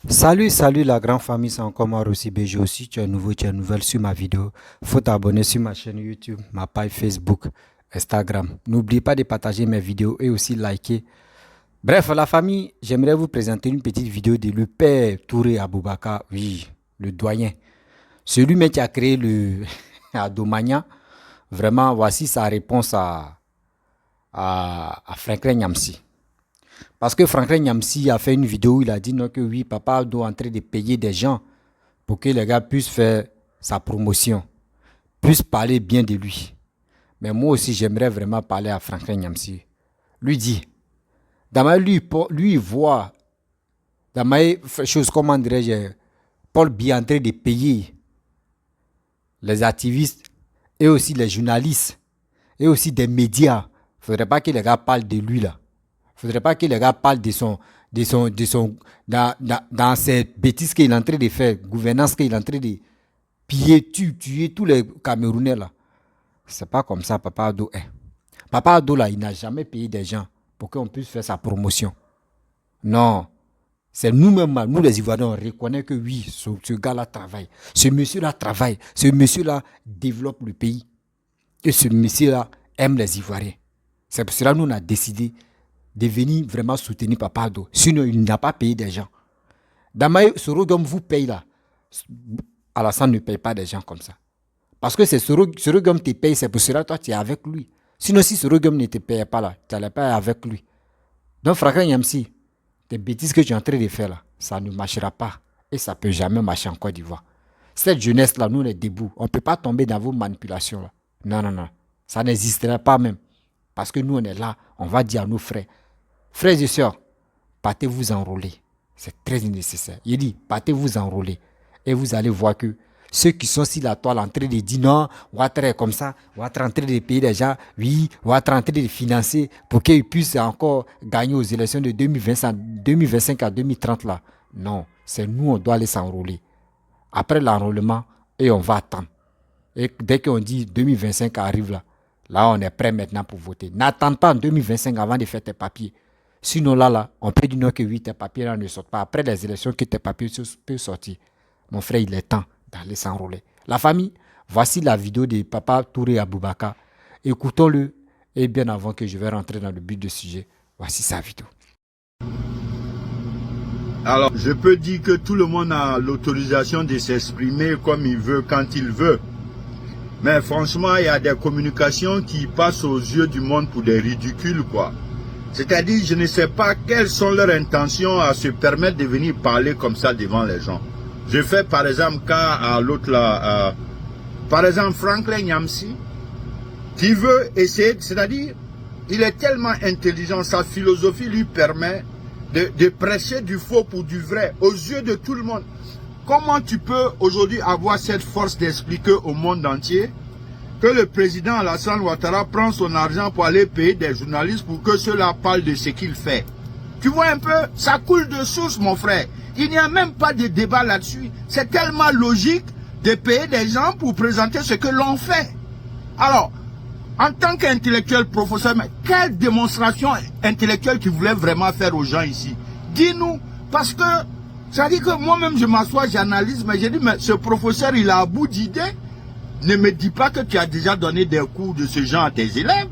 Salut la grande famille, c'est encore moi aussi BG aussi. Tu es nouveau, tu es nouvelle sur ma vidéo. Faut t'abonner sur ma chaîne YouTube, ma page Facebook, Instagram. N'oublie pas de partager mes vidéos et aussi liker. Bref, la famille, j'aimerais vous présenter une petite vidéo de le père Touré Aboubaka, oui, le doyen. Celui-même qui a créé le Adomania. Vraiment, voici sa réponse à Franklin Nyamsi. Parce que Franklin Nyamsi a fait une vidéo où il a dit non, que oui, papa doit en train de payer des gens pour que les gars puissent faire sa promotion, puissent parler bien de lui. Mais moi aussi, j'aimerais vraiment parler à Franklin Nyamsi. Lui dit, lui il voit, dans ma chose, comment dirais-je, Paul Biya en train de payer les activistes et aussi les journalistes et aussi des médias. Il ne faudrait pas que les gars parlent de lui là. Il ne faudrait pas que les gars parlent dans ces bêtises qu'il est en train de faire, gouvernance qu'il est en train de piller, tuer tous les Camerounais là. C'est pas comme ça, Papa Ado est. Papa Ado là, il n'a jamais payé des gens pour qu'on puisse faire sa promotion. Non. C'est nous-mêmes, nous les Ivoiriens, on reconnaît que oui, ce gars-là travaille. Ce monsieur-là travaille. Ce monsieur-là développe le pays. Et ce monsieur-là aime les Ivoiriens. C'est pour cela que nous, on a décidé de venir vraiment soutenir Papa Ado. Sinon, il n'a pas payé des gens. Damaye, Sorogum vous paye là. Alassane ne paye pas des gens comme ça. Parce que c'est Sorogum te paye, c'est pour cela que toi, tu es avec lui. Sinon, si Sorogum ne te paye pas là, tu n'allais pas avec lui. Donc, Franklin Nyamsi, tes bêtises que tu es en train de faire là, ça ne marchera pas. Et ça ne peut jamais marcher en Côte d'Ivoire. Cette jeunesse-là, nous, on est debout. On ne peut pas tomber dans vos manipulations là. Non, non, non. Ça n'existerait pas même. Parce que nous, on est là. On va dire à nos frères. Frères et sœurs, partez vous enrôler. C'est très nécessaire. Il dit, partez vous enrôler. Et vous allez voir que ceux qui sont sur la toile en train de dire non, on va être comme ça, on va être en train de payer des gens, oui, on va être en train de financer pour qu'ils puissent encore gagner aux élections de 2025 à 2030 là. Non, c'est nous, on doit aller s'enrôler. Après l'enrôlement, et on va attendre. Et dès qu'on dit 2025 arrive là, là on est prêt maintenant pour voter. N'attends pas en 2025 avant de faire tes papiers. Sinon là, on peut dire non que oui, tes papiers là ne sortent pas. Après les élections, que tes papiers peuvent sortir. Mon frère, il est temps d'aller s'enrôler. La famille, voici la vidéo de Papa Touré Aboubaka. Écoutons-le. Et bien avant que je vais rentrer dans le but du sujet, voici sa vidéo. Alors, je peux dire que tout le monde a l'autorisation de s'exprimer comme il veut, quand il veut. Mais franchement, il y a des communications qui passent aux yeux du monde pour des ridicules, quoi. C'est-à-dire, je ne sais pas quelles sont leurs intentions à se permettre de venir parler comme ça devant les gens. Je fais par exemple cas à l'autre là, par exemple Franklin Nyamsi, qui veut essayer, c'est-à-dire, il est tellement intelligent, sa philosophie lui permet de prêcher du faux pour du vrai, aux yeux de tout le monde. Comment tu peux aujourd'hui avoir cette force d'expliquer au monde entier que le président Alassane Ouattara prend son argent pour aller payer des journalistes pour que ceux-là parlent de ce qu'il fait? Tu vois un peu, ça coule de source, mon frère. Il n'y a même pas de débat là-dessus. C'est tellement logique de payer des gens pour présenter ce que l'on fait. Alors, en tant qu'intellectuel professeur, mais quelle démonstration intellectuelle tu voulais vraiment faire aux gens ici? Dis-nous, parce que ça dit que moi-même je m'assois, j'analyse, mais j'ai dit, mais ce professeur, il a à bout d'idées. Ne me dis pas que tu as déjà donné des cours de ce genre à tes élèves.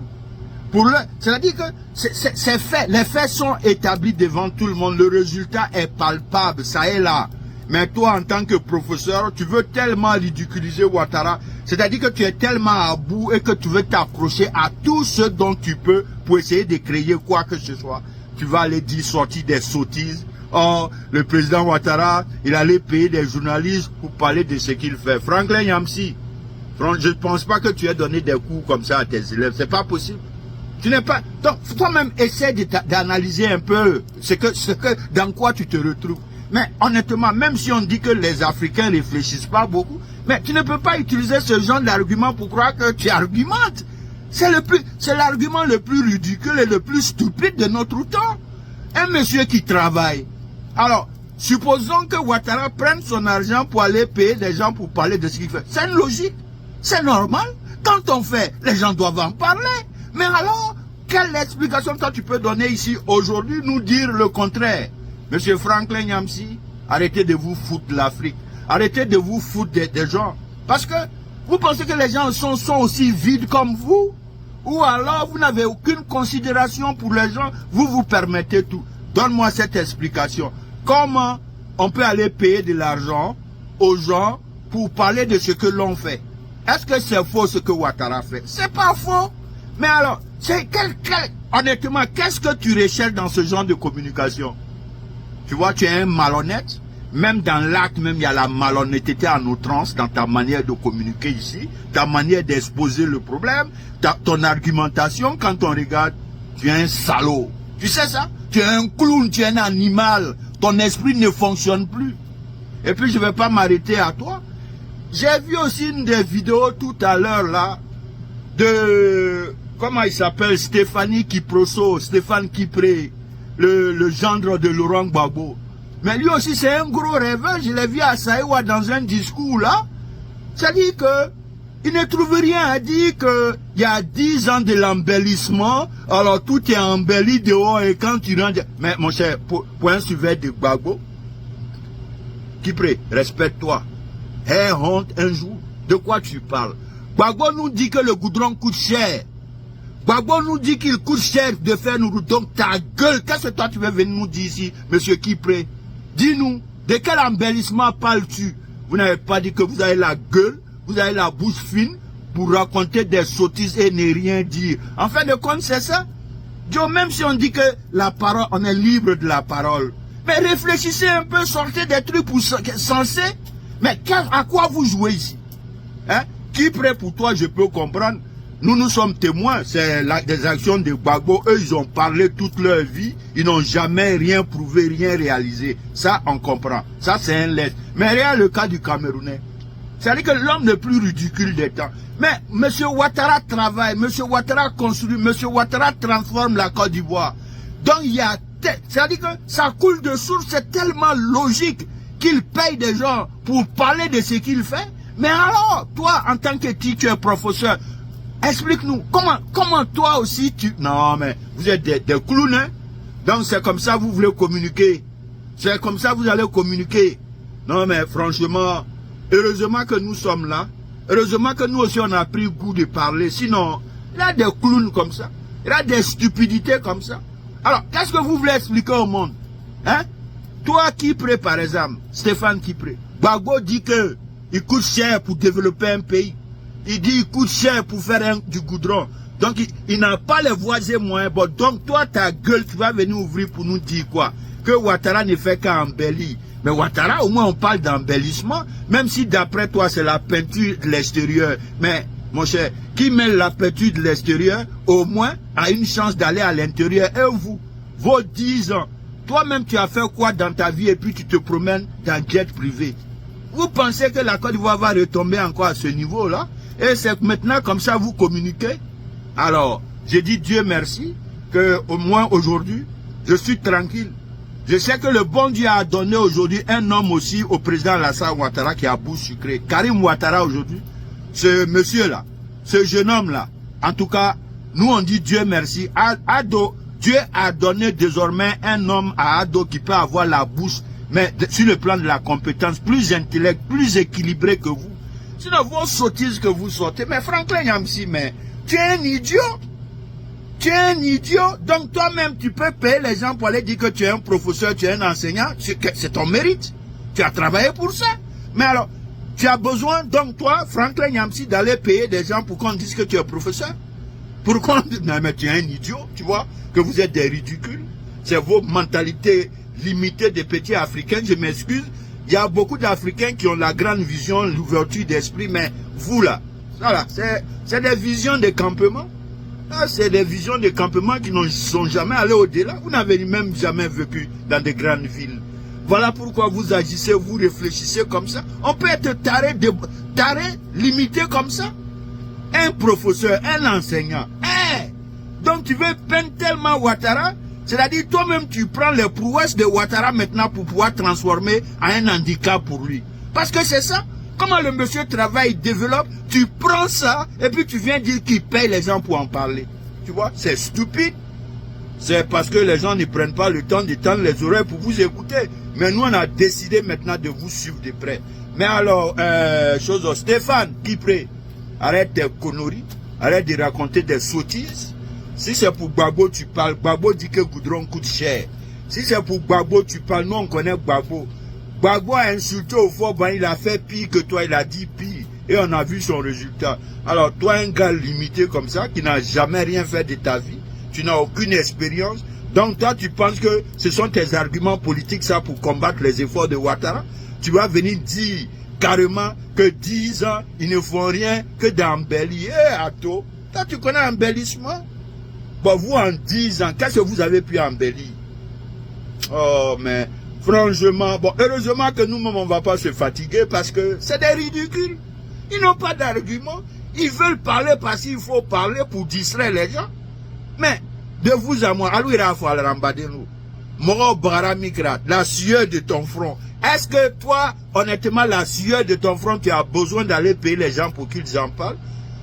C'est-à-dire que c'est fait, les faits sont établis devant tout le monde, le résultat est palpable, ça est là. Mais toi, en tant que professeur, tu veux tellement ridiculiser Ouattara, c'est-à-dire que tu es tellement à bout et que tu veux t'accrocher à tout ce dont tu peux pour essayer de créer quoi que ce soit. Tu vas aller dire, sortir des sottises. Oh, le président Ouattara, il allait payer des journalistes pour parler de ce qu'il fait. Franklin Nyamsi, je ne pense pas que tu aies donné des cours comme ça à tes élèves, c'est pas possible. Tu n'es pas. Donc, toi-même, essaie d'analyser un peu dans quoi tu te retrouves. Mais honnêtement, même si on dit que les Africains ne réfléchissent pas beaucoup, mais tu ne peux pas utiliser ce genre d'argument pour croire que tu argumentes. C'est l'argument le plus ridicule et le plus stupide de notre temps. Un monsieur qui travaille. Alors, supposons que Ouattara prenne son argent pour aller payer des gens pour parler de ce qu'il fait. C'est une logique. C'est normal. Quand on fait, les gens doivent en parler. Mais alors, quelle explication toi tu peux donner ici aujourd'hui, nous dire le contraire? Monsieur Franklin Nyamsi, Arrêtez de vous foutre de l'Afrique. Arrêtez de vous foutre des gens. Parce que vous pensez que les gens sont aussi vides comme vous? Ou alors vous n'avez aucune considération pour les gens, vous permettez tout. Donne-moi cette explication. Comment on peut aller payer de l'argent aux gens pour parler de ce que l'on fait? Est-ce que c'est faux ce que Ouattara fait? C'est pas faux. Mais alors, honnêtement, qu'est-ce que tu recherches dans ce genre de communication? Tu vois, tu es un malhonnête. Même dans l'acte, même il y a la malhonnêteté en outrance dans ta manière de communiquer ici, ta manière d'exposer le problème, ton argumentation. Quand on regarde, tu es un salaud. Tu sais ça? Tu es un clown, tu es un animal. Ton esprit ne fonctionne plus. Et puis je ne vais pas m'arrêter à toi. J'ai vu aussi une des vidéos tout à l'heure là de, comment il s'appelle, Stéphane Kipré, le gendre de Laurent Gbagbo. Mais lui aussi c'est un gros rêveur, je l'ai vu à Saïwa dans un discours là. Ça dit que il ne trouve rien à dire que il y a 10 ans de l'embellissement, alors tout est embelli dehors et quand tu rentres... Mais mon cher, pour un sujet de Gbagbo, Kipré, respecte-toi. Aie honte un jour. De quoi tu parles? Gbagbo nous dit que le goudron coûte cher. Gbagbo nous dit qu'il coûte cher de faire nous routes. Donc ta gueule, qu'est-ce que toi tu veux venir nous dire ici, monsieur Kipré? Dis-nous, de quel embellissement parles-tu? Vous n'avez pas dit que vous avez la gueule, vous avez la bouche fine pour raconter des sottises et ne rien dire. En fin de compte, c'est ça. Dieu, même si on dit que la parole, on est libre de la parole, mais réfléchissez un peu, sortez des trucs sensés. Mais à quoi vous jouez ici? Hein? Kipré, pour toi, je peux comprendre. Nous sommes témoins, c'est des actions de Gbagbo. Eux, ils ont parlé toute leur vie. Ils n'ont jamais rien prouvé, rien réalisé. Ça, on comprend. Ça, c'est un laisse. Mais regarde le cas du Camerounais. C'est-à-dire que l'homme le plus ridicule des temps. Mais M. Ouattara travaille, M. Ouattara construit, M. Ouattara transforme la Côte d'Ivoire. Donc, il y a... C'est-à-dire que ça coule de source, c'est tellement logique qu'il paye des gens pour parler de ce qu'il fait. Mais alors, toi, en tant que teacher, professeur, explique-nous, comment toi aussi tu... Non, mais vous êtes des clowns, hein? Donc c'est comme ça que vous voulez communiquer. C'est comme ça que vous allez communiquer. Non, mais franchement, heureusement que nous sommes là. Heureusement que nous aussi, on a pris goût de parler. Sinon, il y a des clowns comme ça. Il y a des stupidités comme ça. Alors, qu'est-ce que vous voulez expliquer au monde? Hein? Toi, Kipré, par exemple, Stéphane Kipré, Gbagbo dit que il coûte cher pour développer un pays. Il dit qu'il coûte cher pour faire du goudron. Donc, il n'a pas les voies et moyens. Bon, donc, toi, ta gueule, tu vas venir ouvrir pour nous dire quoi? Que Ouattara ne fait qu'embellir. Mais Ouattara, au moins, on parle d'embellissement. Même si, d'après toi, c'est la peinture de l'extérieur. Mais, mon cher, qui met la peinture de l'extérieur, au moins, a une chance d'aller à l'intérieur. Et vous, vos 10 ans, toi-même, tu as fait quoi dans ta vie et puis tu te promènes dans jet privé? Vous pensez que la Côte d'Ivoire va retomber encore à ce niveau-là? Et c'est maintenant comme ça vous communiquez. Alors, je dis Dieu merci que au moins aujourd'hui, je suis tranquille. Je sais que le bon Dieu a donné aujourd'hui un homme aussi au président Alassane Ouattara qui a bouche sucrée. Karim Ouattara aujourd'hui, ce monsieur-là, ce jeune homme-là, en tout cas, nous on dit Dieu merci. Ado, Dieu a donné désormais un homme à Ado qui peut avoir la bouche, mais sur le plan de la compétence, plus intellect, plus équilibré que vous. Sinon, vos sottises que vous sortez, mais Franklin Yamsi, mais tu es un idiot. Tu es un idiot. Donc toi-même, tu peux payer les gens pour aller dire que tu es un professeur, tu es un enseignant. C'est ton mérite. Tu as travaillé pour ça. Mais alors, tu as besoin, donc toi, Franklin Yamsi, d'aller payer des gens pour qu'on dise que tu es professeur. Pourquoi? Non, mais tu es un idiot, tu vois, que vous êtes des ridicules. C'est vos mentalités limitées des petits Africains, je m'excuse. Il y a beaucoup d'Africains qui ont la grande vision, l'ouverture d'esprit, mais vous là, voilà, c'est des visions de campement. C'est des visions de campement qui ne sont jamais allées au-delà. Vous n'avez même jamais vécu dans des grandes villes. Voilà pourquoi vous agissez, vous réfléchissez comme ça. On peut être taré, limité comme ça. Un professeur, un enseignant. Donc tu veux peindre tellement Ouattara, c'est-à-dire toi-même tu prends les prouesses de Ouattara maintenant pour pouvoir transformer en un handicap pour lui. Parce que c'est ça. Comment le monsieur travaille, développe, tu prends ça et puis tu viens dire qu'il paye les gens pour en parler. Tu vois, c'est stupide. c'est parce que les gens ne prennent pas le temps de tendre les oreilles pour vous écouter. Mais nous, on a décidé maintenant de vous suivre de près. Mais alors, Stéphane Kipré, arrête tes conneries, arrête de raconter des sottises. Si c'est pour Gbagbo, tu parles. Gbagbo dit que Goudron coûte cher. Si c'est pour Gbagbo, tu parles. Nous, on connaît Gbagbo. Gbagbo a insulté au fort, ben, il a fait pire que toi, il a dit pire. Et on a vu son résultat. Alors, toi, un gars limité comme ça, qui n'a jamais rien fait de ta vie, tu n'as aucune expérience. Donc, toi, tu penses que ce sont tes arguments politiques, ça, pour combattre les efforts de Ouattara? Tu vas venir dire carrément que 10 ans, ils ne font rien que d'embellir. Eh, Ato, toi, tu connais embellissement? Bon, vous, en 10 ans, qu'est-ce que vous avez pu embellir? Oh, mais franchement, bon, heureusement que nous-mêmes, on ne va pas se fatiguer parce que c'est des ridicules. Ils n'ont pas d'argument. Ils veulent parler parce qu'il faut parler pour distraire les gens. Mais, de vous à moi, la sueur de ton front. Est-ce que toi, honnêtement, la sueur de ton front, tu as besoin d'aller payer les gens pour qu'ils en parlent?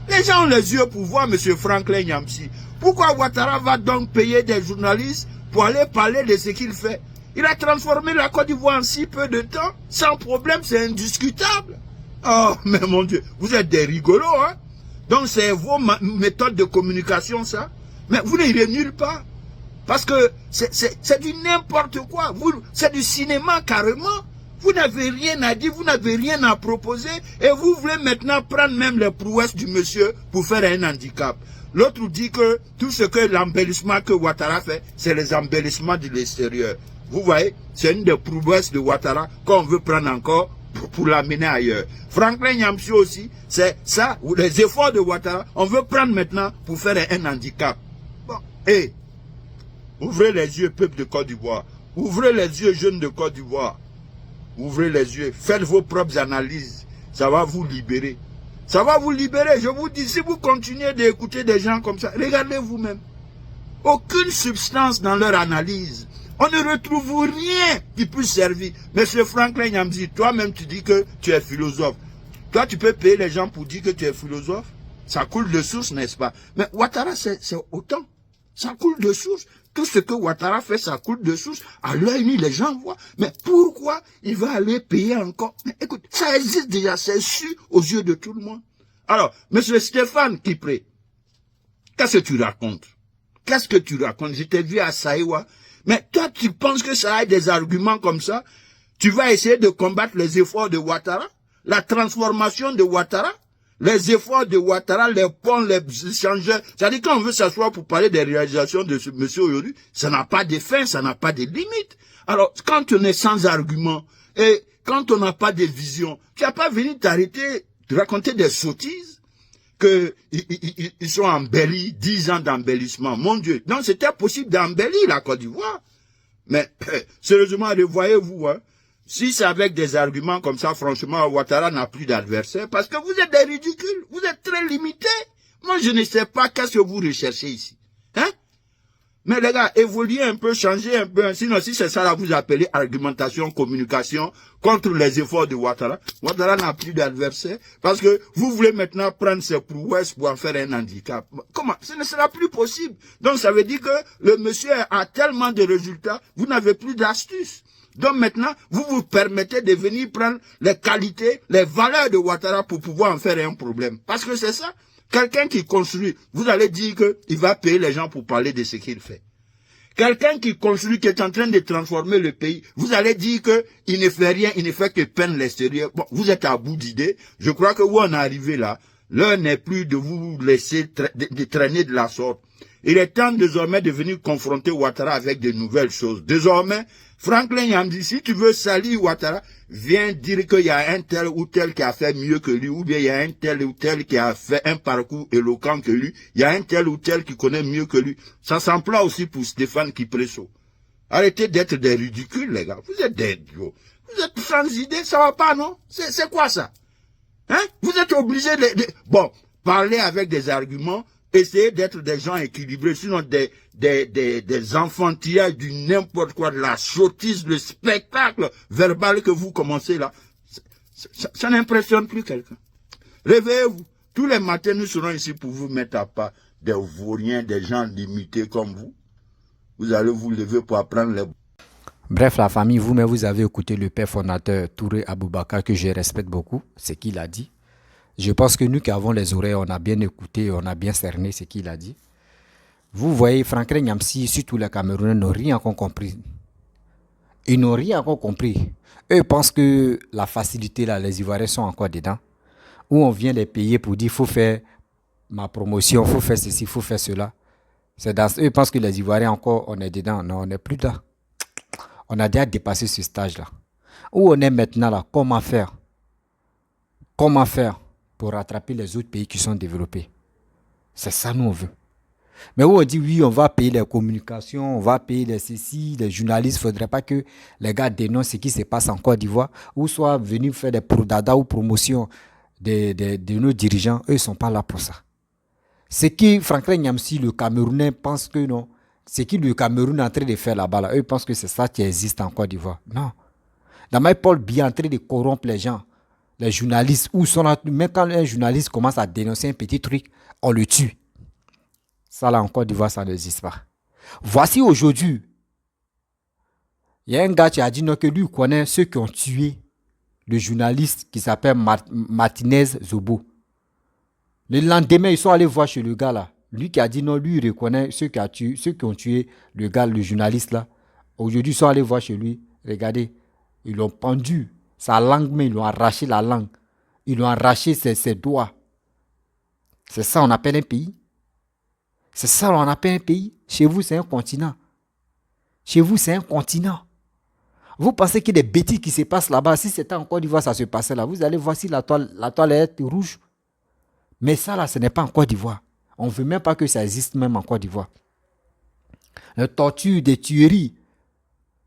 Les gens ont les yeux pour voir M. Franklin Nyamsi. Pourquoi Ouattara va donc payer des journalistes pour aller parler de ce qu'il fait? Il a transformé la Côte d'Ivoire en si peu de temps. Sans problème, c'est indiscutable. Oh, mais mon Dieu, vous êtes des rigolos, hein? Donc, c'est vos méthodes de communication, ça? Mais vous n'irez nulle part. Parce que c'est du n'importe quoi. C'est du cinéma, carrément. Vous n'avez rien à dire, vous n'avez rien à proposer. Et vous voulez maintenant prendre même les prouesses du monsieur pour faire un handicap. L'autre dit que tout ce que l'embellissement que Ouattara fait, c'est les embellissements de l'extérieur. Vous voyez, c'est une des prouesses de Ouattara qu'on veut prendre encore pour l'amener ailleurs. Franklin Nyamsi aussi, c'est ça, ou les efforts de Ouattara, on veut prendre maintenant pour faire un handicap. Bon, et ouvrez les yeux, peuple de Côte d'Ivoire. Ouvrez les yeux, jeunes de Côte d'Ivoire. Ouvrez les yeux, faites vos propres analyses. Ça va vous libérer. Ça va vous libérer. Je vous dis, si vous continuez d'écouter des gens comme ça, regardez vous-même. Aucune substance dans leur analyse. On ne retrouve rien qui puisse servir. Monsieur Franklin Nyamsi, toi-même tu dis que tu es philosophe. Toi, tu peux payer les gens pour dire que tu es philosophe. Ça coule de source, n'est-ce pas? Mais Ouattara, c'est autant. Ça coule de source. Tout ce que Ouattara fait, ça coule de source. À l'œil nu, les gens voient. Mais pourquoi il va aller payer encore? Mais écoute, ça existe déjà, c'est su aux yeux de tout le monde. Alors, monsieur Stéphane Kipré, qu'est-ce que tu racontes? Qu'est-ce que tu racontes? Je t'ai vu à Saïwa. Mais toi, tu penses que ça a des arguments comme ça? Tu vas essayer de combattre les efforts de Ouattara? La transformation de Ouattara? Les efforts de Ouattara, les ponts, les échangeurs. C'est-à-dire quand on veut s'asseoir pour parler des réalisations de ce monsieur aujourd'hui, ça n'a pas de fin, ça n'a pas de limite. Alors, quand on est sans argument, et quand on n'a pas de vision, tu n'as pas venu t'arrêter de raconter des sottises que ils sont embellis, 10 ans d'embellissement. Mon Dieu. Donc, c'était possible d'embellir la Côte d'Ivoire. Mais, sérieusement, voyez-vous, hein, si c'est avec des arguments comme ça, franchement, Ouattara n'a plus d'adversaire parce que vous êtes des ridicules, vous êtes très limités. Moi, je ne sais pas qu'est-ce que vous recherchez ici. Hein? Mais les gars, évoluez un peu, changez un peu. Sinon, si c'est ça, là, vous appelez argumentation, communication contre les efforts de Ouattara. Ouattara n'a plus d'adversaire parce que vous voulez maintenant prendre ses prouesses pour en faire un handicap. Comment? Ce ne sera plus possible. Donc, ça veut dire que le monsieur a tellement de résultats, vous n'avez plus d'astuces. Donc maintenant, vous vous permettez de venir prendre les qualités, les valeurs de Ouattara pour pouvoir en faire un problème. Parce que c'est ça. Quelqu'un qui construit, vous allez dire qu'il va payer les gens pour parler de ce qu'il fait. Quelqu'un qui construit, qui est en train de transformer le pays, vous allez dire qu'il ne fait rien, il ne fait que peindre l'extérieur. Bon, vous êtes à bout d'idées. Je crois que où on est arrivé là, l'heure n'est plus de vous laisser de traîner de la sorte. Il est temps désormais de venir confronter Ouattara avec de nouvelles choses. Désormais, Franklin Nyamsi, si tu veux salir Ouattara, viens dire qu'il y a un tel ou tel qui a fait mieux que lui, ou bien il y a un tel ou tel qui a fait un parcours éloquent que lui, il y a un tel ou tel qui connaît mieux que lui. Ça s'emploie aussi pour Stéphane Kipré. Arrêtez d'être des ridicules, les gars. Vous êtes des idiots. Vous êtes sans idée, ça va pas, non? C'est quoi ça? Hein? Vous êtes obligés bon, parler avec des arguments, essayez d'être des gens équilibrés, sinon des enfantillages, du n'importe quoi, de la sottise, le spectacle verbal que vous commencez là, ça n'impressionne plus quelqu'un. Réveillez-vous. Tous les matins, nous serons ici pour vous mettre à part des vauriens, des gens limités comme vous. vous allez vous lever pour apprendre les... Bref, la famille, vous-même, vous avez écouté le père fondateur Touré Aboubakar, que je respecte beaucoup, ce qu'il a dit. Je pense que nous qui avons les oreilles, on a bien écouté, on a bien cerné ce qu'il a dit. Vous voyez, Franklin Nyamsi, surtout les Camerounais, n'ont rien encore compris. Ils n'ont rien encore compris. Eux pensent que la facilité, là, les Ivoiriens sont encore dedans. Où on vient les payer pour dire, il faut faire ma promotion, il faut faire ceci, il faut faire cela. Eux pensent que les Ivoiriens encore, on est dedans. Non, on n'est plus là. On a déjà dépassé ce stage-là. Où on est maintenant là, comment faire? Comment faire pour rattraper les autres pays qui sont développés? C'est ça nous on veut. Mais où on dit oui, on va payer les communications, on va payer les ceci, les journalistes, il ne faudrait pas que les gars dénoncent ce qui se passe en Côte d'Ivoire, ou soit venus faire des prodada ou promotions de nos dirigeants. Eux, ils ne sont pas là pour ça. Ce qui, Franklin Nyamsi, le Camerounais, pense que non. Ce qui le Cameroun est en train de faire là-bas, là, eux pensent que c'est ça qui existe en Côte d'Ivoire. Non. Dans Paul Biya en train de corrompre les gens, les journalistes, où sont là, même quand un journaliste commence à dénoncer un petit truc, on le tue. Ça là en Côte d'Ivoire, ça n'existe pas. Voici aujourd'hui, il y a un gars qui a dit non, que lui connaît ceux qui ont tué le journaliste qui s'appelle Martinez Zobo. Le lendemain, ils sont allés voir chez le gars là. Lui qui a dit non, lui il reconnaît ceux qui ont tué le gars, le journaliste là. Aujourd'hui, ils sont allés voir chez lui. Regardez, ils l'ont pendu. Sa langue, mais ils lui ont arraché la langue. Ils lui ont arraché ses doigts. C'est ça on appelle un pays. C'est ça on appelle un pays. Chez vous, c'est un continent. Chez vous, c'est un continent. Vous pensez qu'il y a des bêtises qui se passent là-bas. Si c'était en Côte d'Ivoire, ça se passait là. Vous allez voir si la toile est rouge. Mais ça là, ce n'est pas en Côte d'Ivoire. On ne veut même pas que ça existe même en Côte d'Ivoire. La torture, des tueries,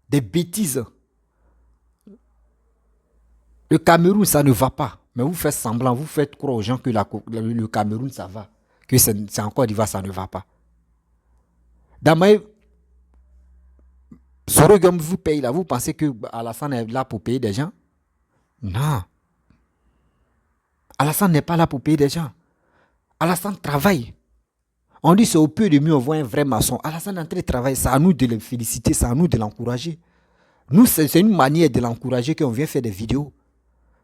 des bêtises. Le Cameroun, ça ne va pas. Mais vous faites semblant, vous faites croire aux gens que le Cameroun, ça va. Que c'est en Côte d'Ivoire, ça ne va pas. Dans Sorogum vous paye là, vous pensez que Alassane est là pour payer des gens? Non. Alassane n'est pas là pour payer des gens. Alassane travaille. On dit c'est au peu de mieux, on voit un vrai maçon. Alassane est en train de travailler, c'est à nous de le féliciter, c'est à nous de l'encourager. Nous, c'est une manière de l'encourager qu'on vient faire des vidéos.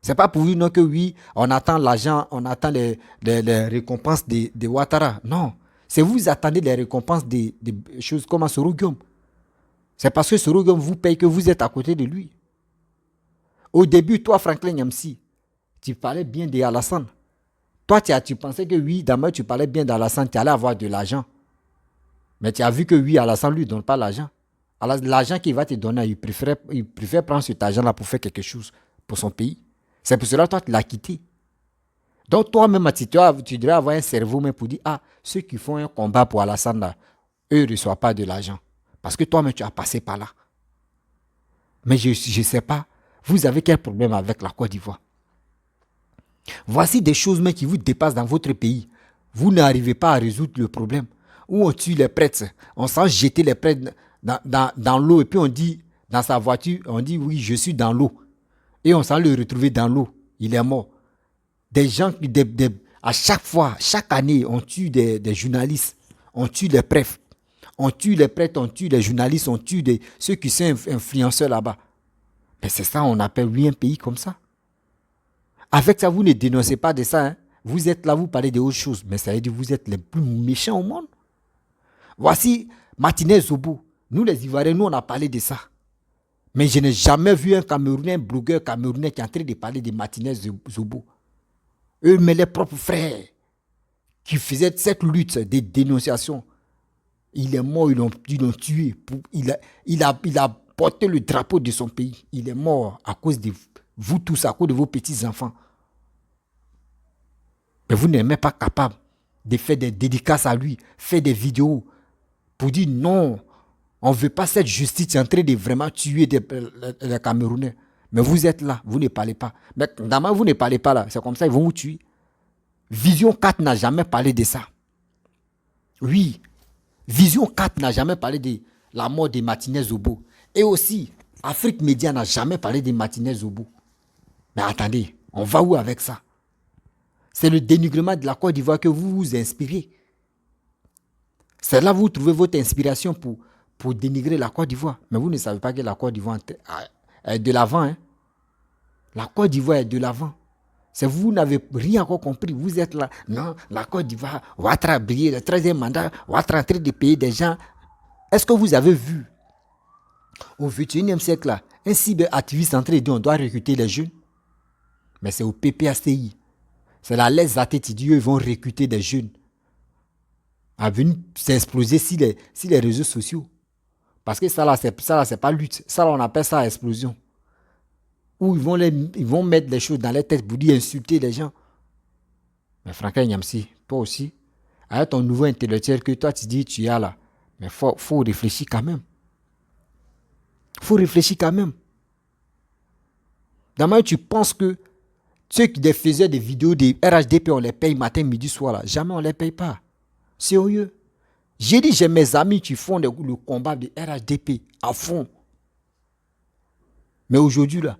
C'est pas pour vous non que oui, on attend l'argent, on attend les récompenses de Ouattara. Non. C'est vous attendez les récompenses des choses comme Sorogum. C'est parce que Sorogum vous paye que vous êtes à côté de lui. Au début, toi, Franklin Nyamsi, tu parlais bien d'Alassane. Toi, tu pensais que oui, d'abord tu parlais bien d'Alassane, tu allais avoir de l'argent. Mais tu as vu que oui, Alassane ne lui donne pas l'argent. L'argent qu'il va te donner, il préfère prendre cet argent-là pour faire quelque chose pour son pays. C'est pour cela que toi, tu l'as quitté. Donc toi-même, tu devrais avoir un cerveau même pour dire, ah, ceux qui font un combat pour Alassane, là, eux ne reçoivent pas de l'argent. Parce que toi-même, tu as passé par là. Mais je ne sais pas, vous avez quel problème avec la Côte d'Ivoire? Voici des choses même qui vous dépassent dans votre pays. Vous n'arrivez pas à résoudre le problème. Où on tue les prêtres, on sent jeter les prêtres dans l'eau et puis on dit, dans sa voiture, on dit oui, je suis dans l'eau. Et on sent le retrouver dans l'eau. Il est mort. Des gens, à chaque fois, chaque année, on tue des journalistes, on tue les prêtres. On tue les prêtres, on tue les journalistes, on tue ceux qui sont influenceurs là-bas. Mais c'est ça, on appelle oui un pays comme ça. Avec ça, vous ne dénoncez pas de ça. Hein. Vous êtes là, vous parlez d'autres choses. Mais ça veut dire que vous êtes les plus méchants au monde. Voici Martinez Zobo. Nous, les Ivoiriens, nous, on a parlé de ça. Mais je n'ai jamais vu un Camerounais, un blogueur camerounais qui est en train de parler de Martinez Zobo. Eux, mais les propres frères qui faisaient cette lutte de dénonciation. Il est mort, ils l'ont tué. Il a porté le drapeau de son pays. Il est mort à cause de vous tous, à cause de vos petits-enfants. Mais vous n'êtes même pas capable de faire des dédicaces à lui, faire des vidéos pour dire non, on ne veut pas cette justice en train de vraiment tuer les Camerounais. Mais vous êtes là, vous ne parlez pas. Mais d'abord, vous ne parlez pas là, c'est comme ça, ils vont vous tuer. Vision 4 n'a jamais parlé de ça. Oui, Vision 4 n'a jamais parlé de la mort de Martinez Zobo. Et aussi, Afrique Média n'a jamais parlé de Martinez Zobo. Mais attendez, on va où avec ça? C'est le dénigrement de la Côte d'Ivoire que vous vous inspirez. C'est là que vous trouvez votre inspiration pour dénigrer la Côte d'Ivoire. Mais vous ne savez pas que la Côte d'Ivoire est de l'avant. Hein? La Côte d'Ivoire est de l'avant. C'est vous n'avez rien encore compris. Vous êtes là. Non, la Côte d'Ivoire, Ouattara a brillé, le 13e mandat, Ouattara est en train de payer des gens. Est-ce que vous avez vu, au XXIe siècle, là, un cyberactiviste en train de dire on doit recruter les jeunes? Mais c'est au PPACI. C'est la laisse attitude, ils vont recruter des jeunes. À venir s'exploser sur les réseaux sociaux. Parce que ça là, c'est pas lutte. Ça là, on appelle ça explosion. Où ils vont mettre des choses dans les têtes pour dire insulter les gens. Mais Franklin Nyamsi, toi aussi, avec ton nouveau intellectuel que toi tu dis tu as là, mais faut réfléchir quand même. Faut réfléchir quand même. D'abord, tu penses que ceux qui faisaient des vidéos de RHDP, on les paye matin, midi, soir là. Jamais on les paye pas. Sérieux. J'ai dit, j'ai mes amis qui font le combat de RHDP à fond. Mais aujourd'hui là,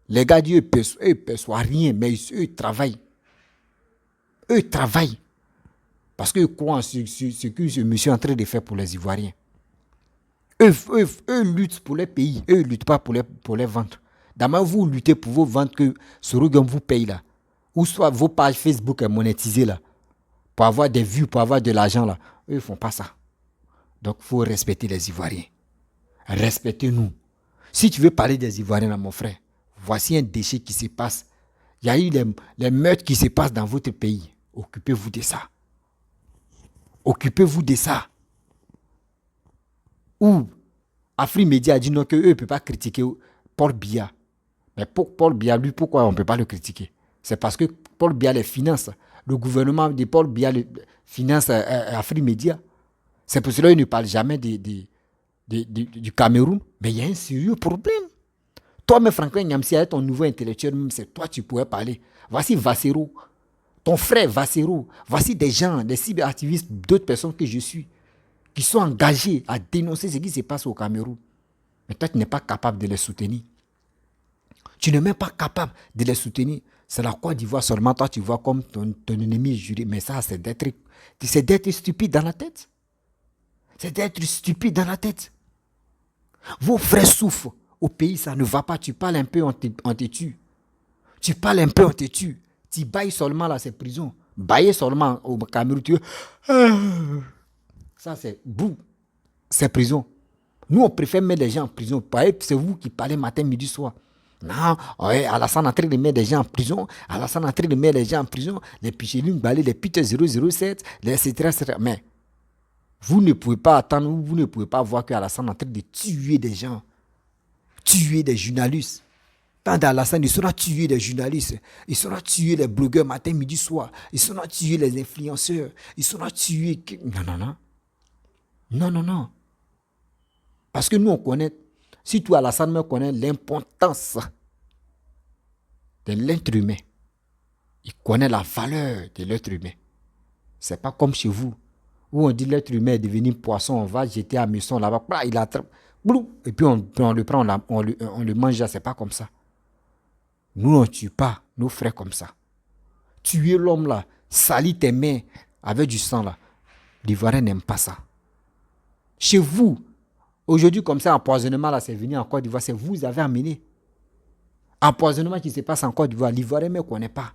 les gars disent, eux ne perçoivent rien, mais eux ils travaillent. Eux ils travaillent. Parce qu'ils croient en ce que ce monsieur est en train de faire pour les Ivoiriens. Eux luttent pour les pays. Eux ne luttent pas pour les ventes. D'abord, vous luttez pour vos ventes que Sorogan vous paye là. Ou soit vos pages Facebook est monétisées là. Pour avoir des vues, pour avoir de l'argent là. Eux ne font pas ça. Donc, il faut respecter les Ivoiriens. Respectez-nous. Si tu veux parler des Ivoiriens là, mon frère, voici un déchet qui se passe. Il y a eu les meurtres qui se passent dans votre pays. Occupez-vous de ça. Occupez-vous de ça. Ou Afrique Média a dit non, qu'eux ne peuvent pas critiquer Paul Biya. Mais pour Paul Biya, lui, pourquoi on ne peut pas le critiquer? C'est parce que Paul Biya les finance. Le gouvernement de Paul Biya finance Afrique Média. C'est pour cela qu'il ne parle jamais du Cameroun. Mais il y a un sérieux problème. Toi, mais Franklin Nyamsi, avec ton nouveau intellectuel, même c'est toi tu pourrais parler. Voici Vassero, ton frère Vassero. Voici des gens, des cyberactivistes, d'autres personnes que je suis, qui sont engagés à dénoncer ce qui se passe au Cameroun. Mais toi, tu n'es pas capable de les soutenir. Tu n'es même pas capable de les soutenir. C'est la Côte d'Ivoire seulement. Toi, tu vois comme ton ennemi juré. Mais ça, c'est d'être stupide dans la tête. C'est d'être stupide dans la tête. Vos frères souffrent. Au pays, ça ne va pas. Tu parles un peu, on te tue. Tu parles un peu, on te tue. Tu bailles seulement, là, c'est prison. Bailler seulement au Cameroun, tu veux... Ça, c'est boum. C'est prison. Nous, on préfère mettre les gens en prison. C'est vous qui parlez matin, midi, soir. Non, Alassane est en train de mettre des gens en prison. Alassane est en train de mettre les gens en prison. Les Picheline Balé, les Peter 007, etc. Mais vous ne pouvez pas attendre, vous ne pouvez pas voir qu'Alassane est en train de tuer des gens. Tuer des journalistes. Tant d'Alassane, ils seront tuer des journalistes. Ils seront tuer les blogueurs matin, midi, soir. Ils seront tuer les influenceurs. Ils seront tuer... Non. Parce que nous, on connaît, si toi, Alassane, me connaît l'importance de l'être humain. Il connaît la valeur de l'être humain. Ce n'est pas comme chez vous, où on dit l'être humain est devenu poisson, on va jeter à Messon là-bas, il attrape, et puis on le prend, on le mange, ce n'est pas comme ça. Nous, on ne tue pas nos frères comme ça. Tuer l'homme là, salir tes mains avec du sang là, l'Ivoirien n'aime pas ça. Chez vous, aujourd'hui, comme ça, empoisonnement, là, c'est venu en Côte d'Ivoire, c'est vous avez amené. Empoisonnement qui se passe en Côte d'Ivoire, l'Ivoirien ne connaît pas.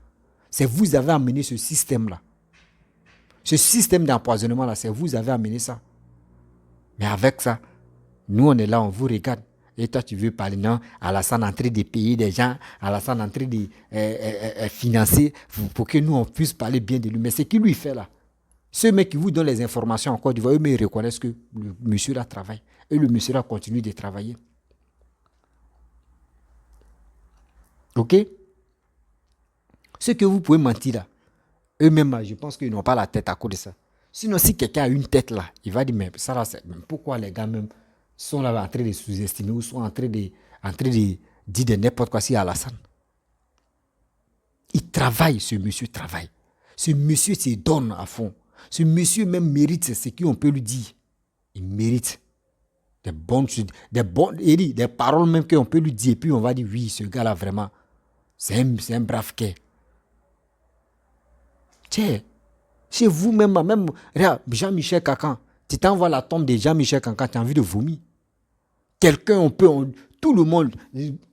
C'est vous avez amené ce système-là. Ce système d'empoisonnement, là, c'est vous avez amené ça. Mais avec ça, nous, on est là, on vous regarde. Et toi, tu veux parler, non, Alassane est en train de payer des gens, Alassane est en train de financer pour que nous, on puisse parler bien de lui. Mais c'est qui lui fait là? Ceux mecs qui vous donnent les informations en Côte d'Ivoire, eux, mais ils reconnaissent que le monsieur là travaille. Et le monsieur là continue de travailler. Ok? Ceux que vous pouvez mentir là, eux-mêmes, je pense qu'ils n'ont pas la tête à cause de ça. Sinon, si quelqu'un a une tête là, il va dire, mais ça là, pourquoi les gars même sont là en train de sous-estimer ou sont en train de dire de n'importe quoi si Alassane. Il travaille, ce monsieur travaille. Ce monsieur se donne à fond. Ce monsieur même mérite ce qu'on peut lui dire. Il mérite des bonnes choses, des paroles même qu'on peut lui dire. Et puis on va dire, oui, ce gars-là, vraiment, c'est un brave quai. Tiens, chez vous même Jean-Michel Cacan, Tu t'envoies la tombe de Jean-Michel Kankan, tu as envie de vomir. Tout le monde,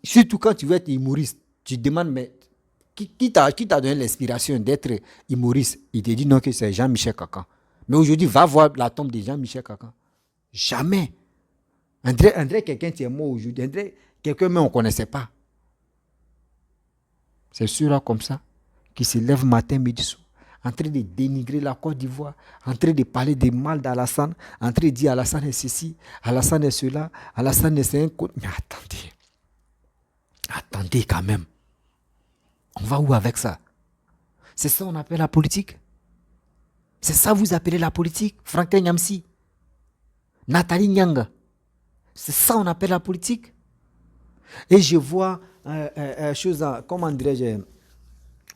surtout quand tu veux être humoriste, tu te demandes, mais qui t'a donné l'inspiration d'être humoriste? Il te dit non, que c'est Jean-Michel Kankan. Mais aujourd'hui, va voir la tombe de Jean-Michel Kankan. Jamais. André, quelqu'un qui est mort aujourd'hui. André, quelqu'un même on ne connaissait pas. C'est ceux-là comme ça qui se lèvent matin, midi, soir, en train de dénigrer la Côte d'Ivoire, en train de parler des mal d'Alassane, en train de dire Alassane est ceci, Alassane est cela, Alassane est un côté. Mais attendez quand même. On va où avec ça? C'est ça qu'on appelle la politique? C'est ça vous appelez la politique? Franklin Nyamsi, Nathalie Nyanga, c'est ça on appelle la politique? Et je vois comment dirais-je,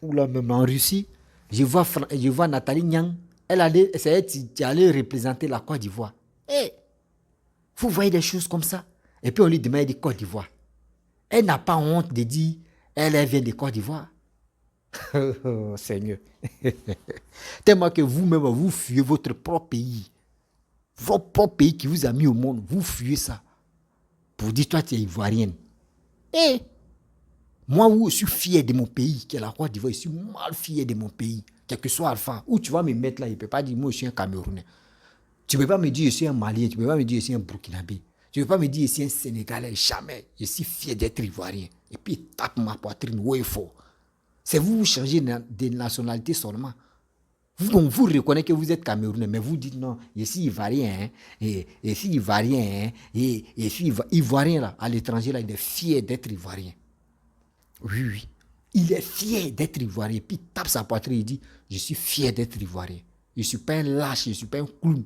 même en Russie, je vois Nathalie Nyang, elle allait représenter la Côte d'Ivoire. Hey, vous voyez des choses comme ça? Et puis on lui demande de Côte d'Ivoire. Elle n'a pas honte de dire, elle vient de Côte d'Ivoire. Oh, Seigneur. Tellement que vous-même, vous fuyez votre propre pays. Votre propre pays qui vous a mis au monde, vous fuyez ça. Pour dire, toi, tu es ivoirienne. Et moi, je suis fier de mon pays, qui est la Côte d'Ivoire, je suis mal fier de mon pays. Quel que soit Alpha, où tu vas me mettre là, il ne peut pas dire, moi, je suis un Camerounais. Tu ne peux pas me dire, je suis un Malien, tu ne peux pas me dire, je suis un Burkinabé. Tu ne peux pas me dire, je suis un Sénégalais, jamais. Je suis fier d'être ivoirien. Et puis, tape ma poitrine, ouais, fort. C'est vous changez de nationalité seulement. Vous reconnaissez que vous êtes Camerounais, mais vous dites non, je suis ivoirien, et je suis ivoirien, et je suis ivoirien là, à l'étranger, là, il est fier d'être ivoirien. Oui. Il est fier d'être ivoirien. Puis il tape sa poitrine et il dit, je suis fier d'être ivoirien. Je ne suis pas un lâche, je ne suis pas un clown.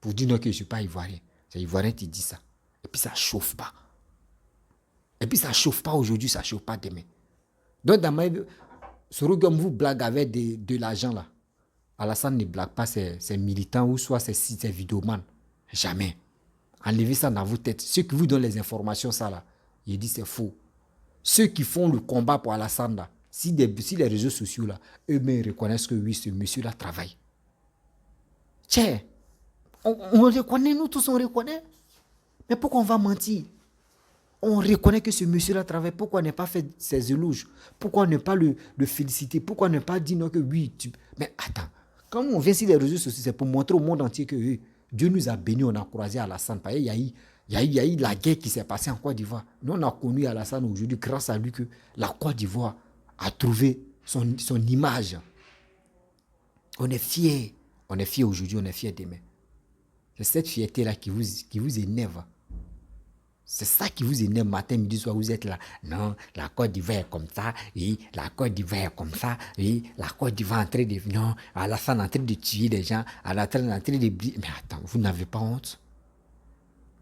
Pour dire non que je ne suis pas ivoirien. C'est ivoirien qui dit ça. Et puis ça ne chauffe pas. Et puis ça ne chauffe pas aujourd'hui, ça ne chauffe pas demain. Donc dans ma vie, Sorogum vous blague avec de l'argent là. Alassane ne blague pas ses militants ou soit ses vidéomans. Jamais. Enlevez ça dans vos têtes. Ceux qui vous donnent les informations, ça là, il dit c'est faux. Ceux qui font le combat pour Alassane là, si les réseaux sociaux là, eux-mêmes reconnaissent que oui, ce monsieur-là travaille. Tiens, on reconnaît, nous tous on reconnaît. Mais pourquoi on va mentir? On reconnaît que ce monsieur-là travaille. Pourquoi ne pas faire ses éloges? Pourquoi ne pas le féliciter? Pourquoi ne pas dire non que oui, Mais attends, quand on vient sur les réseaux sociaux, c'est pour montrer au monde entier que Dieu nous a bénis, on a croisé Alassane. Il y a eu la guerre qui s'est passée en Côte d'Ivoire. Nous, on a connu Alassane aujourd'hui grâce à lui que la Côte d'Ivoire a trouvé son image. On est fiers. On est fiers aujourd'hui, on est fiers demain. C'est cette fierté-là qui vous énerve. C'est ça qui vous énerve matin, midi, soir, vous êtes là. Non, la Côte d'Ivoire est comme ça, et la Côte d'Ivoire est comme ça, et la Côte d'Ivoire est en train de... Non, Alassane est en train de tuer des gens, Alassane est en train de... Mais attends, vous n'avez pas honte?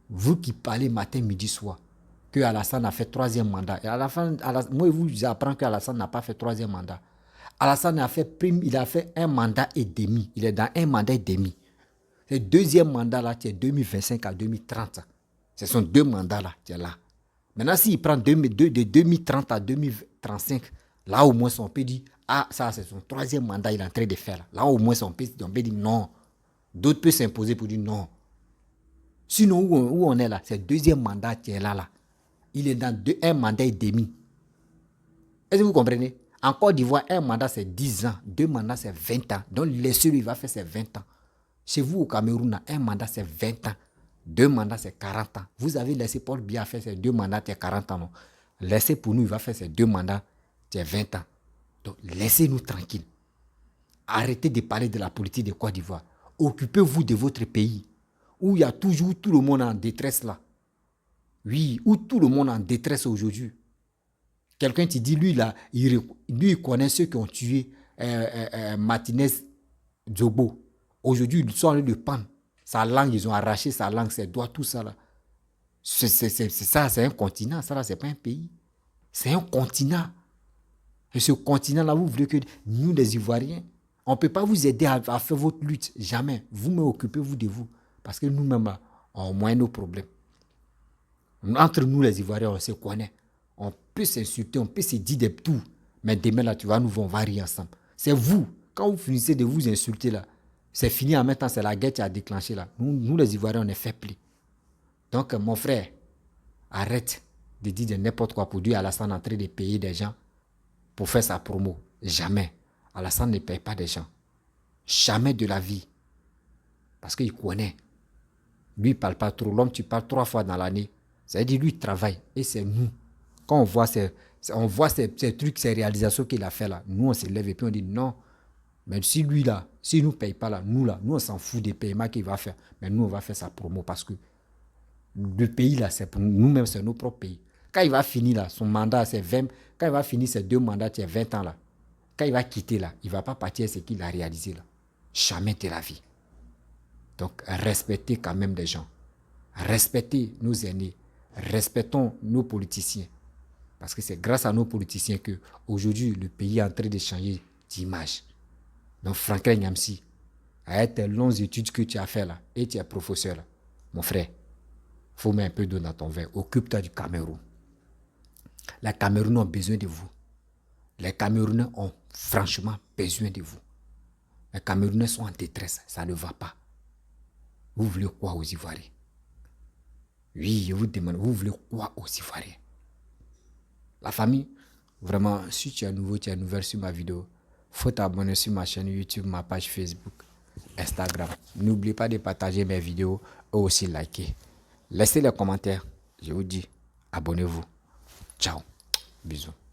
Vous qui parlez matin, midi, soir, que Alassane a fait 3e mandat. Et moi, vous apprends que Alassane n'a pas fait 3e mandat. Alassane il a fait 1 mandat et demi. Il est dans 1 mandat et demi. Le 2e mandat là, c'est 2025 à 2030. Ce sont 2 mandats là, tu es là. Maintenant, s'il prend de 2030 à 2035, là au moins on peut dire, ah, ça c'est son 3e mandat, il est en train de faire. Là au moins on peut dire non. D'autres peuvent s'imposer pour dire non. Sinon, où on est là, c'est 2e mandat qui est là. Il est dans 1 mandat et demi. Est-ce que vous comprenez? En Côte d'Ivoire, 1 mandat c'est 10 ans, 2 mandats c'est 20 ans. Donc, les seuls, il va faire ses 20 ans. Chez vous au Cameroun, 1 mandat c'est 20 ans. 2 mandats, c'est 40 ans. Vous avez laissé Paul Biya faire ses 2 mandats, c'est 40 ans. Non? Laissez pour nous, il va faire ses 2 mandats, c'est 20 ans. Donc, laissez-nous tranquilles. Arrêtez de parler de la politique de Côte d'Ivoire. Occupez-vous de votre pays, où il y a toujours tout le monde en détresse là. Oui, où tout le monde en détresse aujourd'hui. Quelqu'un te dit, lui, là, il connaît ceux qui ont tué Martinez Djobo. Aujourd'hui, ils sont allés le pendre. Sa langue, ils ont arraché sa langue, ses doigts, tout ça là. C'est ça, c'est un continent. Ça là, c'est pas un pays. C'est un continent. Et ce continent-là, vous voulez que nous, les Ivoiriens, on ne peut pas vous aider à faire votre lutte. Jamais. Vous-même, occupez-vous de vous. Parce que nous-mêmes, on a au moins nos problèmes. Entre nous, les Ivoiriens, on se connaît. On peut s'insulter, on peut se dire des tout. Mais demain, là, tu vois, on va rire ensemble. C'est vous. Quand vous finissez de vous insulter, là, c'est fini en même temps, c'est la guerre qui a déclenché là. Nous les Ivoiriens, on est faibles. Donc, mon frère, arrête de dire de n'importe quoi pour dire Alassane en train de payer des gens pour faire sa promo. Jamais. Alassane ne paye pas des gens. Jamais de la vie. Parce qu'il connaît. Lui, il ne parle pas trop. L'homme, tu parles 3 fois dans l'année. Ça veut dire lui, il travaille. Et c'est nous. Quand on voit ces trucs, ces réalisations qu'il a fait là, nous, on se lève et puis on dit non. Mais si lui là, s'il ne nous paye pas là, nous on s'en fout des paiements qu'il va faire. Mais nous, on va faire sa promo parce que le pays là, c'est pour nous-mêmes, c'est nos propres pays. Quand il va finir là, son mandat, c'est 20. Quand il va finir ses 2 mandats, il y a 20 ans là. Quand il va quitter là, il ne va pas partir ce qu'il a réalisé là. Jamais de la vie. Donc, respectez quand même des gens. Respectez nos aînés. Respectons nos politiciens. Parce que c'est grâce à nos politiciens que aujourd'hui le pays est en train de changer d'image. Donc, Franklin Nyamsi, avec tes longues études que tu as fait là, et tu es professeur là, mon frère, il faut mettre un peu d'eau dans ton verre. Occupe-toi du Cameroun. Les Camerounais ont besoin de vous. Les Camerounais ont franchement besoin de vous. Les Camerounais sont en détresse. Ça ne va pas. Vous voulez quoi aux Ivoiriens? Oui, je vous demande, vous voulez quoi aux Ivoiriens? La famille, vraiment, si tu es nouveau, tu es nouvelle sur ma vidéo, faut t'abonner sur ma chaîne YouTube, ma page Facebook, Instagram. N'oublie pas de partager mes vidéos et aussi liker. Laissez les commentaires. Je vous dis, abonnez-vous. Ciao. Bisous.